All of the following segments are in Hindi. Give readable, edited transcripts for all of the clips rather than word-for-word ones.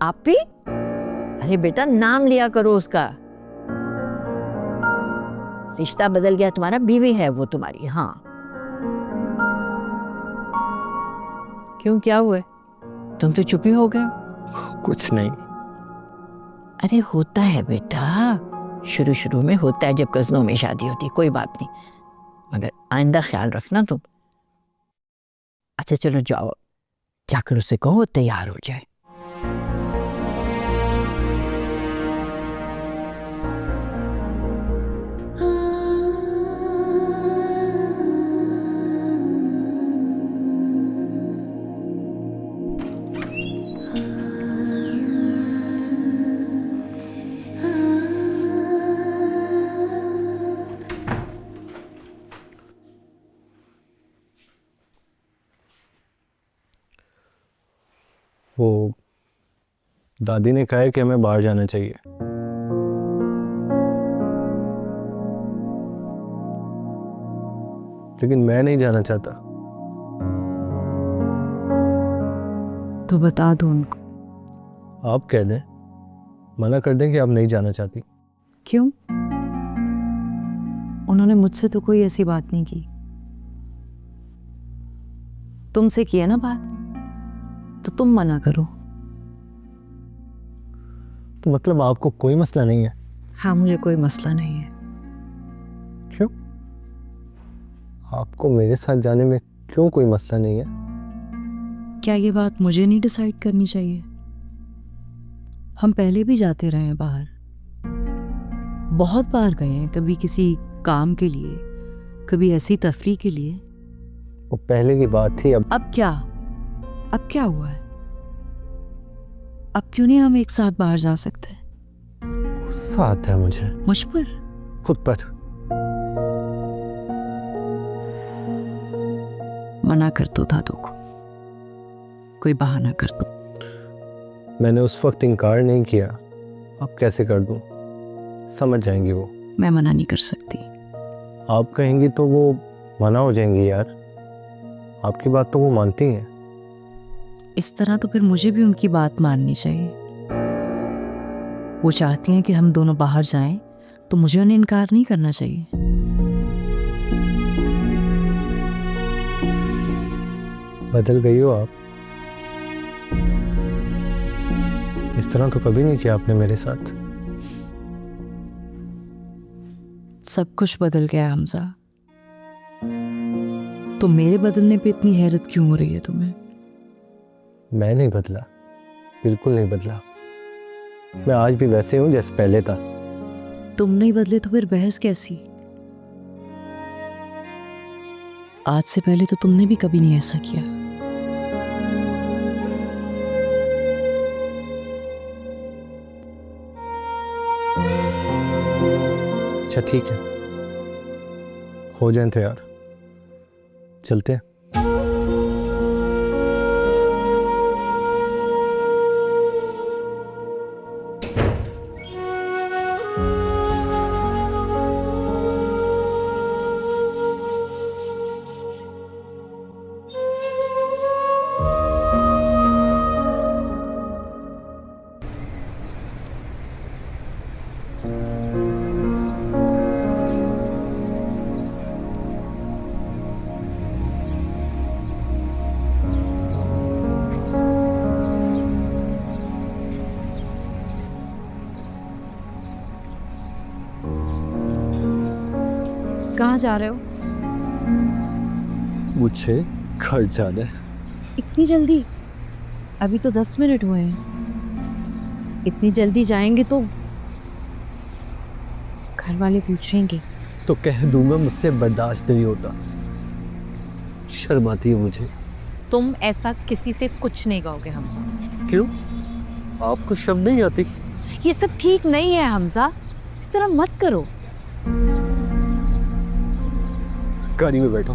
आप भी? अरे बेटा नाम लिया करो उसका। रिश्ता बदल गया तुम्हारा, बीवी है वो तुम्हारी। हाँ क्यों, क्या हुआ? तुम तो चुप ही हो गए। कुछ नहीं। अरे होता है बेटा, शुरू शुरू में होता है जब कज़नों में शादी होती है, कोई बात नहीं, मगर आइंदा ख्याल रखना तुम। अच्छा चलो जाओ, जाकर उसे कहो तैयार हो जाए। वो दादी ने कहा है कि हमें बाहर जाना चाहिए। लेकिन मैं नहीं जाना चाहता। तो बता दो उनको। आप कह दें, मना कर दें कि आप नहीं जाना चाहती। क्यों? उन्होंने मुझसे तो कोई ऐसी बात नहीं की। तुमसे की है ना बात, तो तुम मना करो। तो मतलब आपको कोई मसला नहीं है? हाँ, मुझे कोई मसला नहीं है। क्यों? आपको मेरे साथ जाने में क्यों कोई मसला नहीं है? क्या ये बात मुझे नहीं डिसाइड करनी चाहिए? हम पहले भी जाते रहे हैं बाहर, बहुत बार गए हैं, कभी किसी काम के लिए, कभी ऐसी तफरीह के लिए। वो पहले की बात थी। अब क्या? अब क्या हुआ है? अब क्यों नहीं हम एक साथ बाहर जा सकते? गुस्सा आता है मुझे। मुझ पर? खुद पर। मना कर दो दादू को, कोई बहाना कर दो। मैंने उस वक्त इनकार नहीं किया, अब कैसे कर दूं? समझ जाएंगी वो। मैं मना नहीं कर सकती। आप कहेंगी तो वो मना हो जाएंगी यार। आपकी बात तो वो मानती हैं। इस तरह तो फिर मुझे भी उनकी बात माननी चाहिए। वो चाहती हैं कि हम दोनों बाहर जाएं, तो मुझे उन्हें इनकार नहीं करना चाहिए। बदल गई हो आप। इस तरह तो कभी नहीं किया आपने मेरे साथ। सब कुछ बदल गया है हमजा। तो मेरे बदलने पे इतनी हैरत क्यों हो रही है तुम्हें? मैं नहीं बदला, बिल्कुल नहीं बदला। मैं आज भी वैसे हूं जैसे पहले था। तुम नहीं बदले तो फिर बहस कैसी? आज से पहले तो तुमने भी कभी नहीं ऐसा किया। अच्छा ठीक है, हो जाए तैयार, चलते हैं। कहाँ जा रहे हो? मुझे घर जाना है। इतनी जल्दी? अभी तो 10 मिनट हुए हैं। इतनी जल्दी जाएंगे तो घर वाले पूछेंगे। तो कह दूंगा मुझसे बर्दाश्त नहीं होता। शर्म आती है मुझे। तुम ऐसा किसी से कुछ नहीं कहोगे हमजा। क्यों? आपको शर्म नहीं आती? ये सब ठीक नहीं है हमजा, इस तरह मत करो। गाड़ी में बैठो।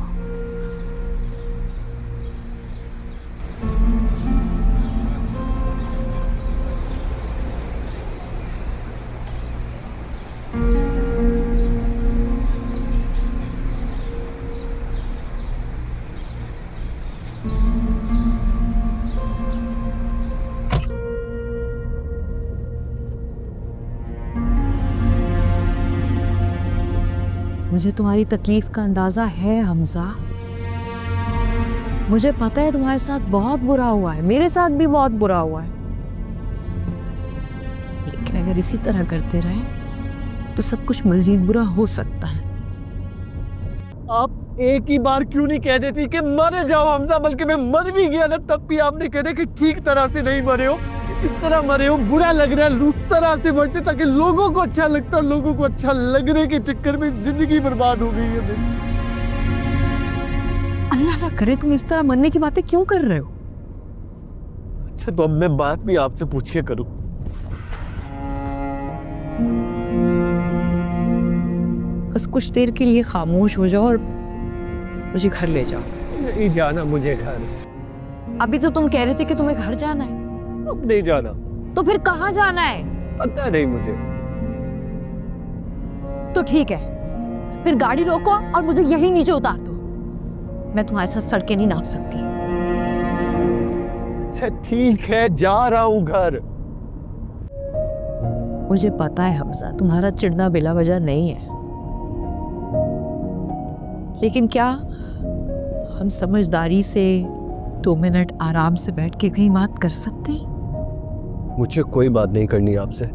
मुझे तुम्हारी तकलीफ का अंदाजा है हमजा। मुझे पता है तुम्हारे साथ बहुत बुरा हुआ है, मेरे साथ भी बहुत बुरा हुआ है, लेकिन अगर इसी तरह करते रहे तो सब कुछ मजीद बुरा हो सकता है। आप एक ही बार क्यों नहीं कह देती कि मर जाओ हमजा, बल्कि मैं मर भी गया ना तब भी आपने कह दिया कि ठीक तरह से नहीं मरे हो, इस तरह मरे हो, बुरा लग रहा है, उस तरह से मरते ताकि लोगों को अच्छा लगता, लोगों को अच्छा लगने के चक्कर में जिंदगी बर्बाद हो गई है मेरी। अल्लाह ना करे तुम इस तरह मरने की बातें क्यों कर रहे हो? अच्छा तो अब मैं बात भी आपसे पूछिए करूं। बस कुछ देर के लिए खामोश हो जाओ और मुझे घर ले जाओ। नहीं जाना मुझे घर, अभी तो तुम कह रहे थे कि तुम्हें घर जाना है, अब नहीं जाना। तो फिर कहाँ जाना है? पता नहीं मुझे। तो ठीक है, फिर गाड़ी रोको और मुझे यहीं नीचे उतार दो। मैं तुम्हारे साथ सड़कें नहीं नाप सकती। अच्छा ठीक है, जा रहा हूं घर। मुझे पता है हमजा, तुम्हारा चिढ़ना बिला वजह नहीं है, लेकिन क्या हम समझदारी से 2 मिनट आराम से बैठ के कहीं बात कर सकते हैं? मुझे कोई बात नहीं करनी आपसे।